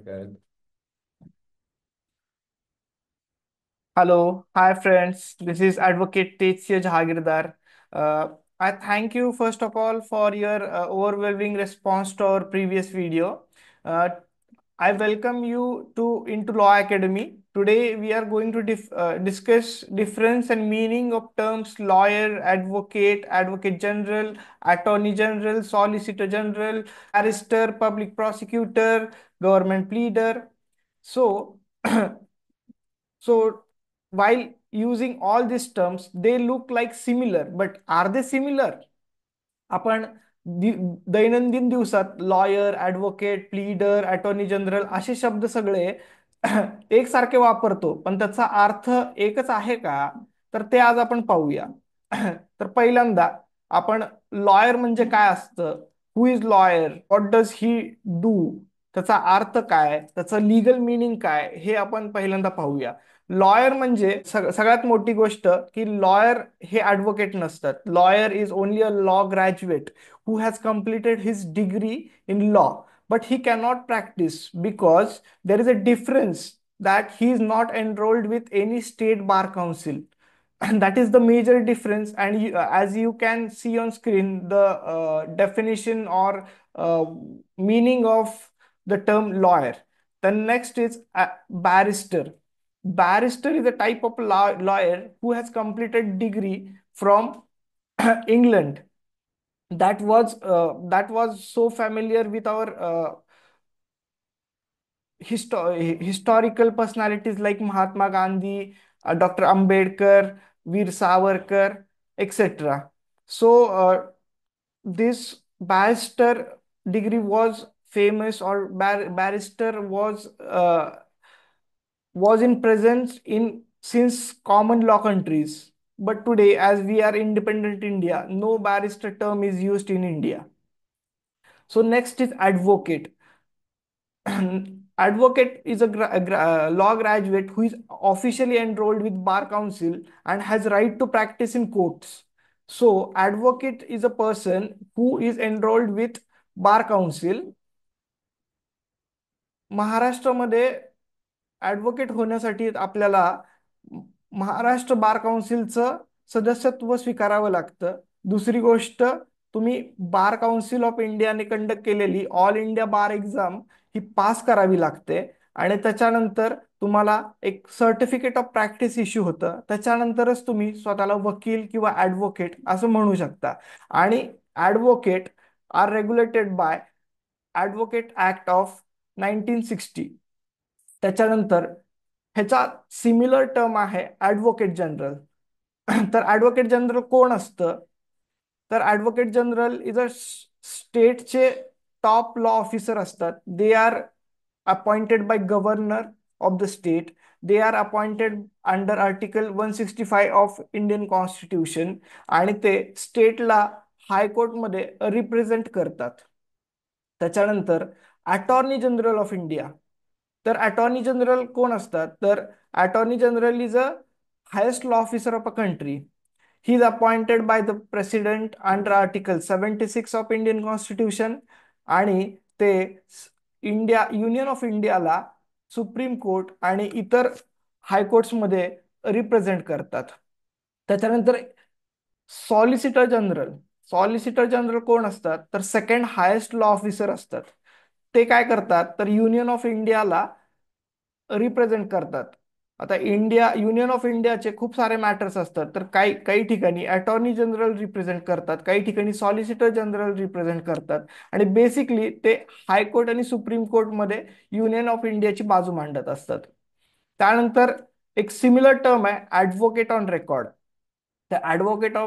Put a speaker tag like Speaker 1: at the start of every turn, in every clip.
Speaker 1: Okay.
Speaker 2: Hello, hi friends. This is Advocate Tetsia Jahagirdar. I thank you first of all for your overwhelming response to our previous video. Uh, I welcome you to into Law Academy. Today we are going to discuss difference and meaning of terms lawyer, advocate, advocate general, attorney general, solicitor general, barrister, public prosecutor, government pleader. So So while using all these terms, they look like similar, but are they similar? आपण दैनंदिन दिवसात lawyer, advocate, pleader, attorney general असे शब्द सगळे एकसारखे वापरतो, पण त्याचा अर्थ एकच आहे का? तर ते आज आपण पाहूया. तर पहिल्यांदा आपण लॉयर म्हणजे काय असतं, who is lawyer, what does he do, त्याचा अर्थ काय, त्याचं लिगल मिनिंग काय, हे आपण पहिल्यांदा पाहूया. लॉयर म्हणजे सगळ्यात मोठी गोष्ट की लॉयर हे ॲडव्होकेट नसतात. Lawyer is only a law graduate who has completed his degree in law, but he cannot practice because there is a difference that he is not enrolled with any state bar council. And that is the major difference. And as you can see on screen, the definition or meaning of the term lawyer. The next is barrister. Barrister is a type of lawyer who has completed degree from England. That was so familiar with our historical personalities like Mahatma Gandhi, Dr. Ambedkar, Veer Savarkar, etc. So this barrister degree was famous, or barrister was in presence in since common law countries. But today, as we are independent India, no barrister term is used in India. So next is advocate. Advocate is a law graduate who is officially enrolled with bar council and has right to practice in courts. So advocate is a person who is enrolled with bar council. महाराष्ट्रामध्ये advocate होण्यासाठी आपल्याला महाराष्ट्र बार काउन्सिलचं सदस्यत्व स्वीकारावं लागतं. दुसरी गोष्ट, तुम्ही bar council of इंडियाने conduct केलेली ऑल इंडिया बार एक्झाम ही पास करावी लागते. आणि त्याच्यानंतर तुम्हाला एक सर्टिफिकेट ऑफ प्रॅक्टिस इश्यू होतं. त्याच्यानंतरच तुम्ही स्वतःला वकील किंवा ॲडव्होकेट असं म्हणू शकता. आणि advocate are regulated by advocate act of 1960. त्याच्यानंतर ह्याचा सिमिलर टर्म आहे ॲडव्होकेट जनरल. तर ॲडव्होकेट जनरल कोण असतं? तर ॲडव्होकेट जनरल इज अ स्टेटचे टॉप लॉ ऑफिसर असतात. They are appointed by governor of the state. They are appointed under article 165 of Indian constitution. आणि ते स्टेटला हायकोर्टमध्ये रिप्रेझेंट करतात. त्याच्यानंतर अटॉर्नी जनरल ऑफ इंडिया. तर अटॉर्नी जनरल कोण असतात? तर attorney general is a highest law officer of a country. He is appointed by the president under article 76 of Indian constitution. आणि ते युनियन ऑफ इंडियाला सुप्रीम कोर्ट आणि इतर हायकोर्ट्समध्ये represent करतात. त्याच्यानंतर सॉलिसिटर जनरल. सॉलिसिटर जनरल कोण असतात? तर सेकंड हायेस्ट लॉ ऑफिसर असतात. ते काय करतात? तर युनियन ऑफ इंडियाला रिप्रेझेंट करतात. आता युनियन ऑफ इंडियाचे खूप सारे मॅटर्स असतात. तर काही काही ठिकाणी अटॉर्नी जनरल रिप्रेझेंट करतात, काही ठिकाणी सॉलिसिटर जनरल रिप्रेझेंट करतात. आणि बेसिकली ते हायकोर्ट आणि सुप्रीम कोर्टमध्ये युनियन ऑफ इंडियाची बाजू मांडत असतात. त्यानंतर एक सिमिलर टर्म आहे ऍडव्होकेट ऑन रेकॉर्ड. तर ऍडव्होकेट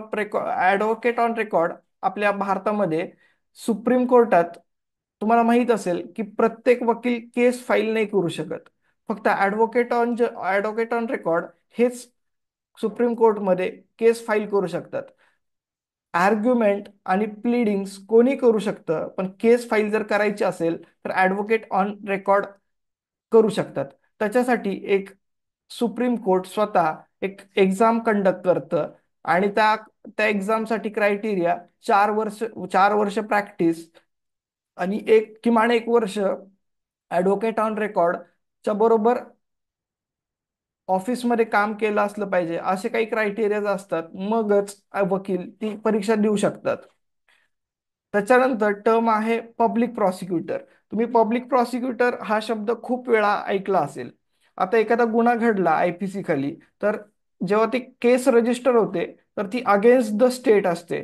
Speaker 2: ऑन रेकॉर्ड आपल्या भारतामध्ये सुप्रीम कोर्टात, तुम्हाला माहित असेल की प्रत्येक वकील केस फाईल नाही करू शकत. फक्त ऍडव्होकेट ऑन रेकॉर्ड हेच सुप्रीम कोर्टमध्ये केस फाईल करू शकतात. आर्ग्युमेंट आणि प्लीडिंग्स कोणी करू शकतं, पण केस फाईल जर करायची असेल तर ऍडव्होकेट ऑन रेकॉर्ड करू शकतात. त्याच्यासाठी एक सुप्रीम कोर्ट स्वतः एक एक्झाम कंडक्ट करतं. आणि त्या त्या एक्झामसाठी क्रायटेरिया 4 वर्ष 4 वर्ष प्रॅक्टिस आणि किमान 1 वर्ष ऍडव्होकेट ऑन रेकॉर्डच्या बरोबर ऑफिसमध्ये काम केलं असलं पाहिजे, असे काही क्रायटेरिया असतात, मगच वकील ती परीक्षा देऊ शकतात. त्याच्यानंतर टर्म आहे पब्लिक प्रॉसिक्युटर. तुम्ही पब्लिक प्रॉसिक्युटर हा शब्द खूप वेळा ऐकला असेल. आता एखादा गुन्हा घडला आयपीसी खाली, तर जेव्हा ती केस रजिस्टर होते, तर ती अगेन्स्ट द स्टेट असते.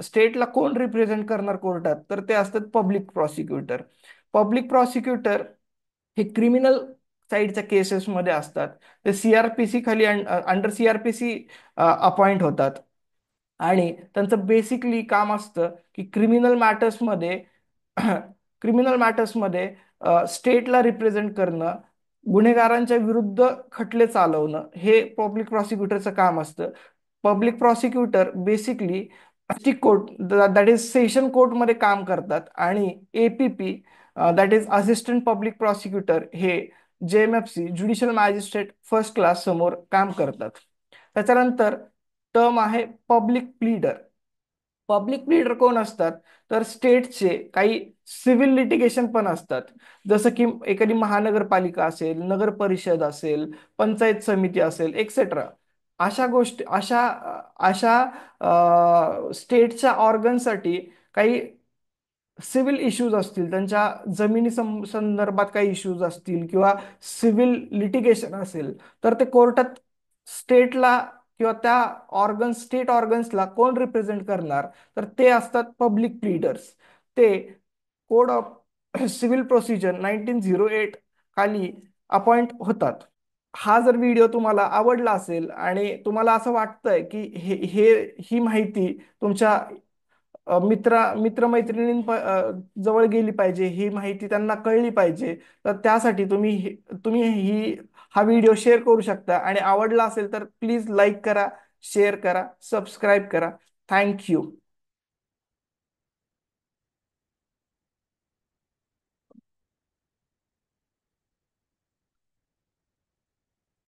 Speaker 2: स्टेटला कोण रिप्रेझेंट करणार कोर्टात, तर ते असतात पब्लिक प्रॉसिक्युटर. पब्लिक प्रॉसिक्युटर हे क्रिमिनल साईडच्या केसेसमध्ये असतात. ते सीआरपीसी खाली अंडर सीआरपीसी अपॉइंट होतात. आणि त्यांचं बेसिकली काम असतं की क्रिमिनल मॅटर्समध्ये स्टेटला रिप्रेझेंट करणं, गुन्हेगारांच्या विरुद्ध खटले चालवणं, हे पब्लिक प्रॉसिक्युटरचं काम असतं. Public prosecutor basically district court, that is session कोर्टमध्ये काम करतात. आणि APP, that is assistant public prosecutor, हे JMFC judicial magistrate first class समोर काम करतात. त्याच्यानंतर टर्म आहे पब्लिक प्लीडर. पब्लिक प्लीडर कोण असतात, तर स्टेटचे काही सिव्हिल लिटिगेशन पण असतात. जसं की एखादी महानगरपालिका असेल, नगर परिषद असेल, पंचायत समिती असेल, एक्सेट्रा. अशा गोष्टी, अशा अशा स्टेटच्या ऑर्गनसाठी काही सिव्हिल इश्यूज असतील, त्यांच्या जमिनी संदर्भात काही इश्यूज असतील, किंवा सिव्हिल लिटिगेशन असेल, तर ते कोर्टात स्टेटला किंवा त्या स्टेट ऑर्गन्सला कोण रिप्रेझेंट करणार, तर ते असतात पब्लिक प्लीडर्स. ते कोड ऑफ सिव्हिल प्रोसिजर 1908 खाली अपॉइंट होतात. हा जर व्हिडिओ तुम्हाला आवडला असेल आणि तुम्हाला असं वाटतंय की ही माहिती तुमच्या जवळ गेली पाहिजे, ही माहिती त्यांना कळली पाहिजे, तर त्यासाठी तुम्ही हा व्हिडिओ शेअर करू शकता. आणि आवडला असेल तर प्लीज लाईक करा, शेअर करा, सबस्क्राईब करा. Thank you.